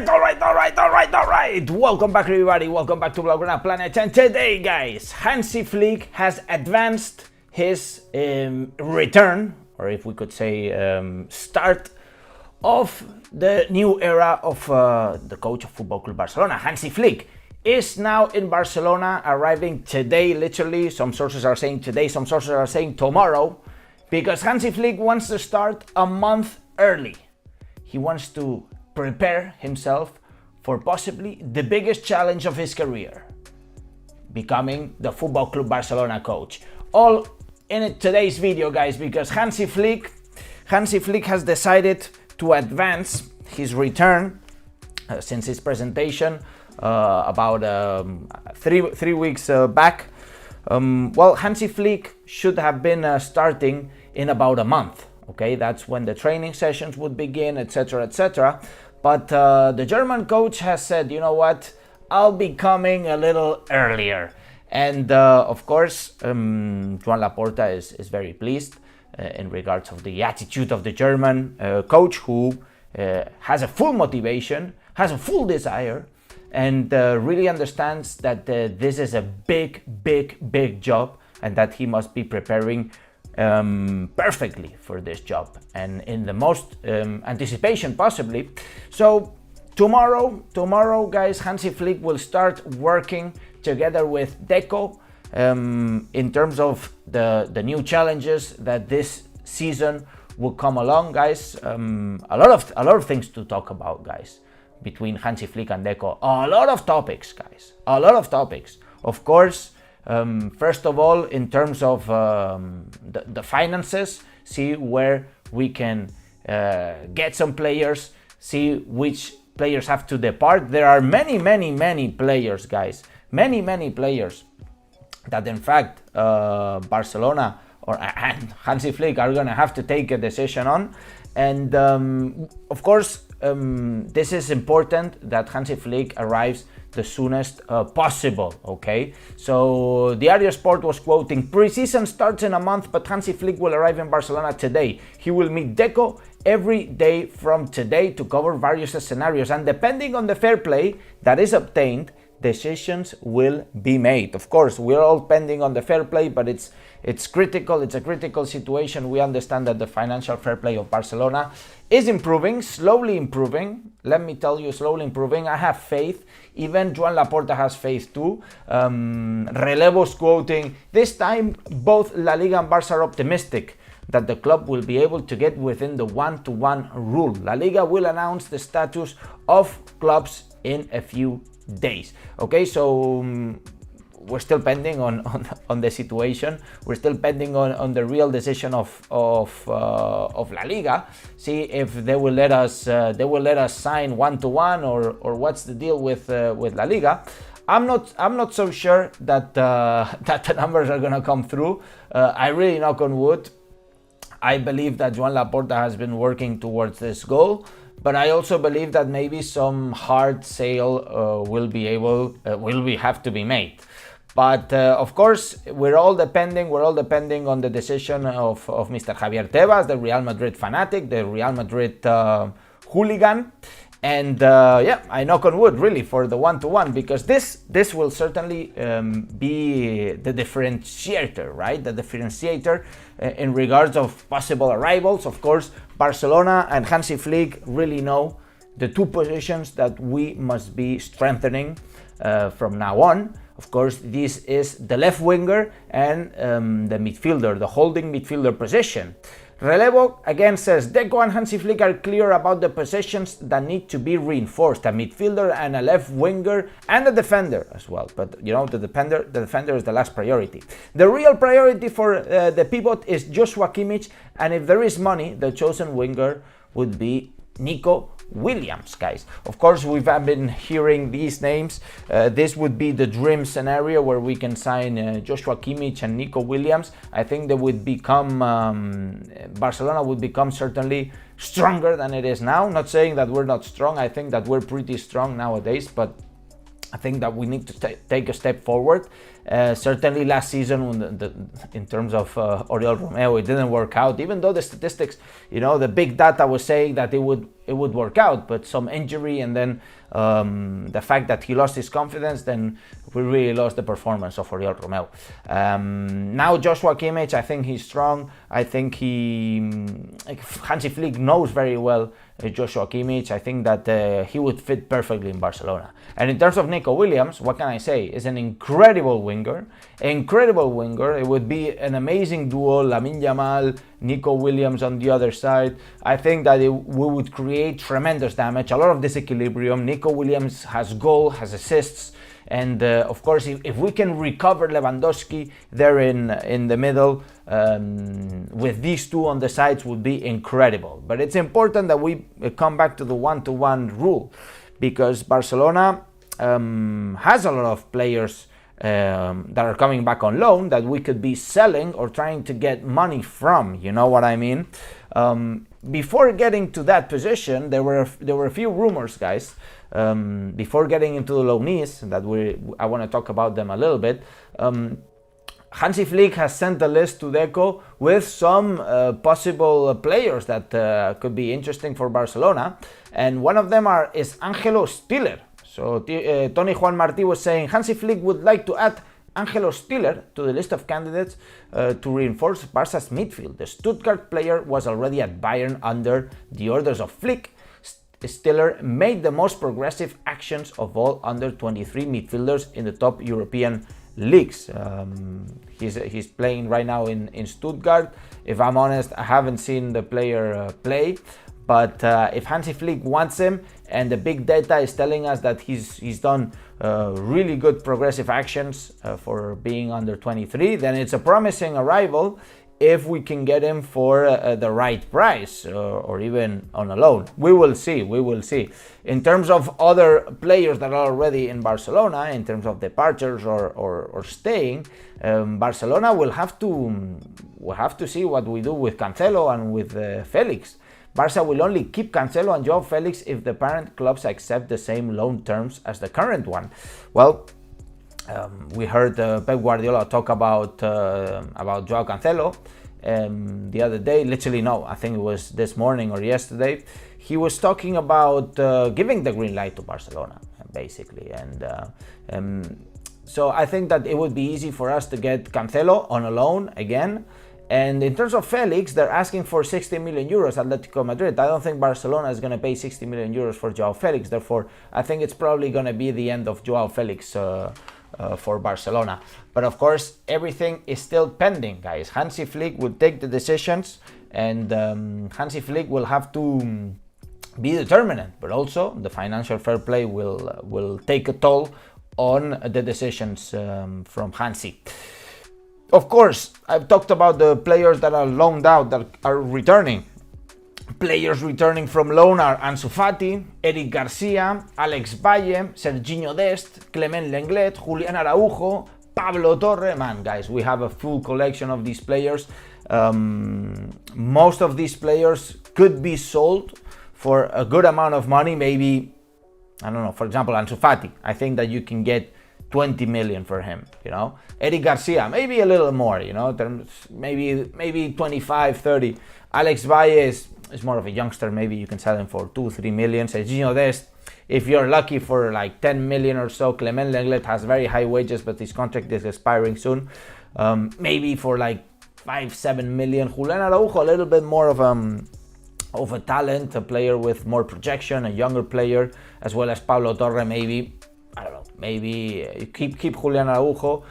Alright. Welcome back, everybody. Welcome back to Blaugrana Planet. And today, guys, Hansi Flick has advanced his return, or if we could say start of the new era of the coach of Football Club Barcelona. Hansi Flick is now in Barcelona, arriving today, literally. Some sources are saying today, some sources are saying tomorrow, because Hansi Flick wants to start a month early. He wants to prepare himself for possibly the biggest challenge of his career, becoming the Football Club Barcelona coach. All in today's video, guys, because Hansi Flick has decided to advance his return since his presentation about 3 weeks back. Hansi Flick should have been starting in about a month. Okay, that's when the training sessions would begin, etc., etc. But the German coach has said, you know what, I'll be coming a little earlier. And of course, Joan Laporta is very pleased in regards of the attitude of the German coach, who has a full motivation, has a full desire, and really understands that this is a big job, and that he must be preparing perfectly for this job and in the most anticipation possibly. So tomorrow, guys, Hansi Flick will start working together with Deco in terms of the new challenges that this season will come along, guys. A lot of things to talk about, guys, between Hansi Flick and Deco. A lot of topics, guys. Of course, first of all, in terms of the finances, see where we can get some players, see which players have to depart. There are many players, guys, many players that in fact Barcelona and Hansi Flick are gonna have to take a decision on. And of course, this is important that Hansi Flick arrives the soonest possible, okay? So Diario Sport was quoting, "Pre-season starts in a month, but Hansi Flick will arrive in Barcelona today. He will meet Deco every day from today to cover various scenarios, and depending on the fair play that is obtained, decisions will be made." Of course, we're all pending on the fair play, but it's critical. It's a critical situation. We understand that the financial fair play of Barcelona is improving, slowly improving. Let me tell you, slowly improving. I have faith. Even Joan Laporta has faith too. Relevo's quoting, "This time, both La Liga and Barca are optimistic that the club will be able to get within the 1-to-1 rule. La Liga will announce the status of clubs in a few days." Okay, so we're still pending on the situation. We're still pending on the real decision of La Liga. See if they will let us sign 1-to-1 or what's the deal with La Liga. I'm not so sure that that the numbers are gonna come through. I really knock on wood. I believe that Joan Laporta has been working towards this goal, but I also believe that maybe some hard sale will have to be made. But of course, we're all depending on the decision of Mr. Javier Tebas, the Real Madrid fanatic, the Real Madrid hooligan. And I knock on wood really for the 1-to-1, because this will certainly be the differentiator, right? The differentiator in regards of possible arrivals. Of course, Barcelona and Hansi Flick really know the two positions that we must be strengthening from now on. Of course, this is the left winger and the midfielder, the holding midfielder position. Relevo again says, "Deco and Hansi Flick are clear about the positions that need to be reinforced, a midfielder and a left winger and a defender as well." But you know, the defender is the last priority. "The real priority for the pivot is Joshua Kimmich, and if there is money, the chosen winger would be Nico Williams," guys. Of course, we've been hearing these names. This would be the dream scenario where we can sign Joshua Kimmich and Nico Williams. I think they would become Barcelona would become certainly stronger than it is now. Not saying that we're not strong. I think that we're pretty strong nowadays, but I think that we need to take a step forward. Certainly last season, in terms of Oriol Romeo, it didn't work out. Even though the statistics, the big data was saying that it would work out, but some injury and then the fact that he lost his confidence, then we really lost the performance of Oriol Romeo. Now Joshua Kimmich, I think he's strong. I think Hansi Flick knows very well Joshua Kimmich. I think that he would fit perfectly in Barcelona. And in terms of Nico Williams, what can I say? Is an incredible winger. It would be an amazing duo, Lamine Yamal, Nico Williams on the other side. I think that we would create tremendous damage, a lot of disequilibrium. Nico Williams has goal, has assists, and of course, if we can recover Lewandowski there in the middle, with these two on the sides, would be incredible. But it's important that we come back to the one-to-one rule, because Barcelona has a lot of players that are coming back on loan that we could be selling or trying to get money from. You know what I mean? Before getting to that position, there were a few rumors, guys. Before getting into the loanees, I want to talk about them a little bit. Hansi Flick has sent a list to Deco with some possible players that could be interesting for Barcelona, and one of them is Angelo Stiller. So Tony Juan Martí was saying Hansi Flick would like to add Angelo Stiller to the list of candidates to reinforce Barca's midfield. The Stuttgart player was already at Bayern under the orders of Flick. Stiller made the most progressive actions of all under-23 midfielders in the top European leagues. He's playing right now in Stuttgart. If I'm honest, I haven't seen the player play, but if Hansi Flick wants him, and the big data is telling us that he's done really good progressive actions for being under 23, then it's a promising arrival if we can get him for the right price, or even on a loan. We will see. In terms of other players that are already in Barcelona, in terms of departures or staying, Barcelona will have to see what we do with Cancelo and with Felix. Barca will only keep Cancelo and Joao Felix if the parent clubs accept the same loan terms as the current one. Well, we heard Pep Guardiola talk about Joao Cancelo the other day. Literally, no, I think it was this morning or yesterday. He was talking about giving the green light to Barcelona, basically. And so I think that it would be easy for us to get Cancelo on a loan again. And in terms of Felix, they're asking for 60 million euros, Atletico Madrid. I don't think Barcelona is going to pay 60 million euros for Joao Felix. Therefore, I think it's probably going to be the end of Joao Felix for Barcelona. But of course, everything is still pending, guys. Hansi Flick will take the decisions, and Hansi Flick will have to be determined. But also, the financial fair play will take a toll on the decisions from Hansi. Of course, I've talked about the players that are loaned out, that are returning. Players returning from loan are Ansu Fati, Eric Garcia, Alex Valle, Serginho Dest, Clement Lenglet, Julián Araujo, Pablo Torre. Man, guys, we have a full collection of these players. Most of these players could be sold for a good amount of money. Maybe, I don't know, for example, Ansu Fati. I think that you can get 20 million for him, Eric Garcia, maybe a little more, maybe 25, 30. Alex Valle is more of a youngster. Maybe you can sell him for 2-3 million. Serginho Dest, if you're lucky, for like 10 million or so. Clement Lenglet has very high wages, but his contract is expiring soon. Maybe for like 5-7 million. Julián Araujo, a little bit more of a talent, a player with more projection, a younger player, as well as Pablo Torre. Maybe, I don't know, maybe keep Julián Araujo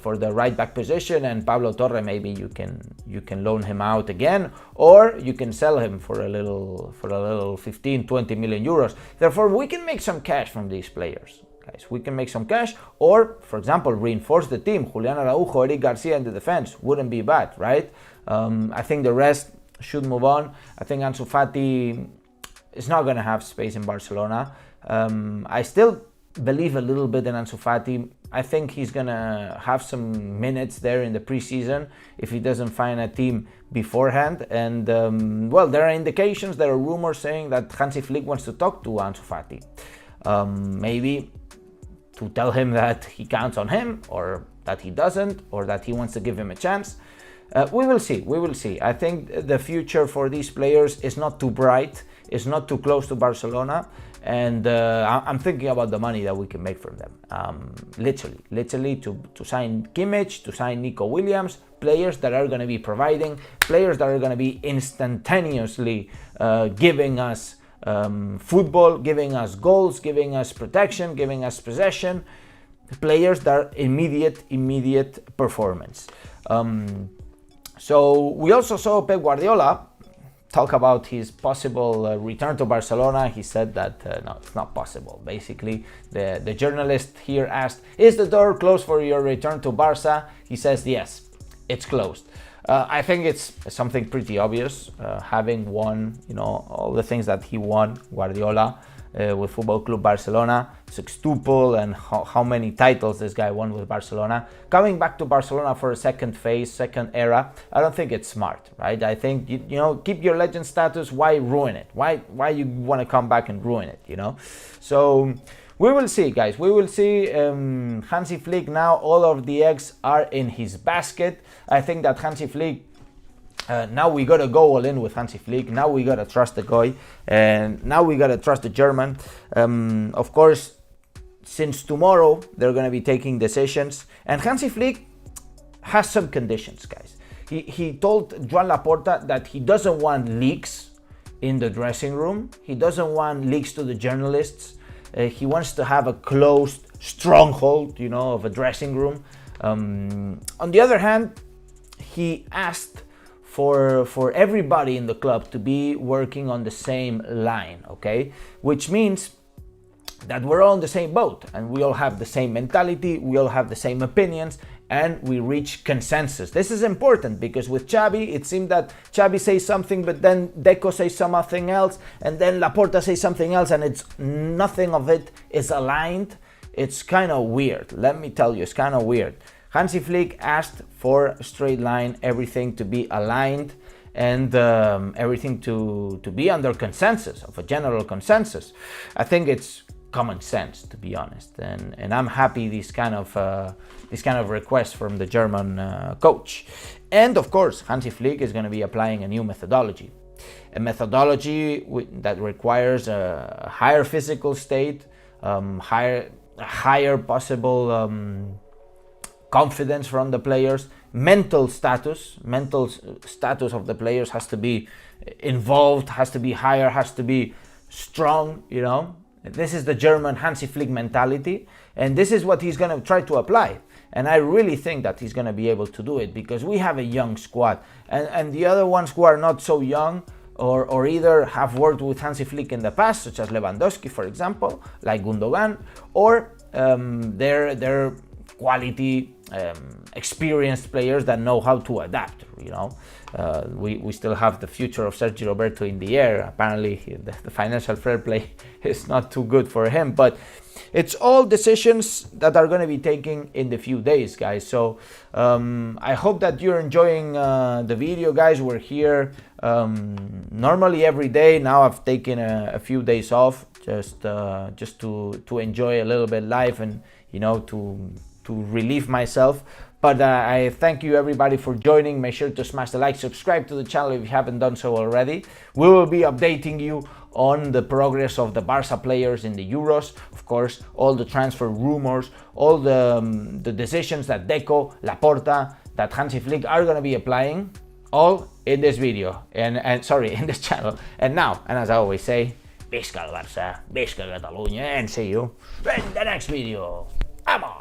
for the right back position, and Pablo Torre, maybe you can loan him out again, or you can sell him for a little 15-20 million euros. Therefore, we can make some cash from these players, guys. We can make some cash, or for example, reinforce the team. Julián Araujo, Eric Garcia in the defense wouldn't be bad, right? I think the rest should move on. I think Ansu Fati is not going to have space in Barcelona. I still believe a little bit in Ansu Fati. I think he's gonna have some minutes there in the preseason if he doesn't find a team beforehand. And well, there are indications, there are rumors saying that Hansi Flick wants to talk to Ansu Fati. Maybe to tell him that he counts on him, or that he doesn't, or that he wants to give him a chance. We will see. We will see. I think the future for these players is not too bright. It's not too close to Barcelona. And I'm thinking about the money that we can make from them. Literally to sign Kimmich, to sign Nico Williams, players that are going to be providing, players that are going to be instantaneously giving us football, giving us goals, giving us protection, giving us possession, players that are immediate performance. So we also saw Pep Guardiola talk about his possible return to Barcelona. He said that no, it's not possible. Basically, the journalist here asked, "Is the door closed for your return to Barca?" He says, "Yes, it's closed." I think it's something pretty obvious, having won, all the things that he won, Guardiola, with Football Club Barcelona, sextuple, and how many titles this guy won with Barcelona. Coming back to Barcelona for a second phase, second era, I don't think it's smart, right? I think, keep your legend status. Why ruin it? Why you want to come back and ruin it, So we will see, guys. We will see. Hansi Flick, now all of the eggs are in his basket. I think that Hansi Flick, now we gotta go all in with Hansi Flick. Now we gotta trust the guy, and now we gotta trust the German. Of course, since tomorrow they're gonna be taking decisions, and Hansi Flick has some conditions, guys. He told Joan Laporta that he doesn't want leaks in the dressing room. He doesn't want leaks to the journalists. He wants to have a closed stronghold, of a dressing room. On the other hand, he asked for everybody in the club to be working on the same line, okay? Which means that we're all in the same boat, and we all have the same mentality, we all have the same opinions, and we reach consensus. This is important because with Xavi, it seemed that Xavi says something, but then Deco says something else, and then Laporta says something else, and it's nothing of it is aligned. It's kind of weird. Let me tell you, it's kind of weird. Hansi Flick asked for a straight line, everything to be aligned, and everything to be under consensus, of a general consensus. I think it's common sense, to be honest, and I'm happy this kind of request from the German coach. And of course, Hansi Flick is going to be applying a new methodology, a methodology that requires a higher physical state, higher possible confidence from the players, mental status of the players has to be involved, has to be higher, has to be strong, This is the German Hansi Flick mentality, and this is what he's going to try to apply. And I really think that he's going to be able to do it because we have a young squad, and the other ones who are not so young or either have worked with Hansi Flick in the past, such as Lewandowski, for example, like Gundogan, or they're quality, experienced players that know how to adapt. We still have the future of Sergio Roberto in the air. Apparently, the financial fair play is not too good for him. But it's all decisions that are going to be taken in the few days, guys. So I hope that you're enjoying the video, guys. We're here normally every day. Now I've taken a few days off just to enjoy a little bit life and to relieve myself. But I thank you everybody for joining. Make sure to smash the like, subscribe to the channel if you haven't done so already. We will be updating you on the progress of the Barca players in the Euros. Of course, all the transfer rumors, all the decisions that Deco, Laporta, that Hansi Flick are going to be applying, all in this video, and sorry, in this channel. And now, and as I always say, Visca el Barça, Visca Catalunya, and see you in the next video. Vamos!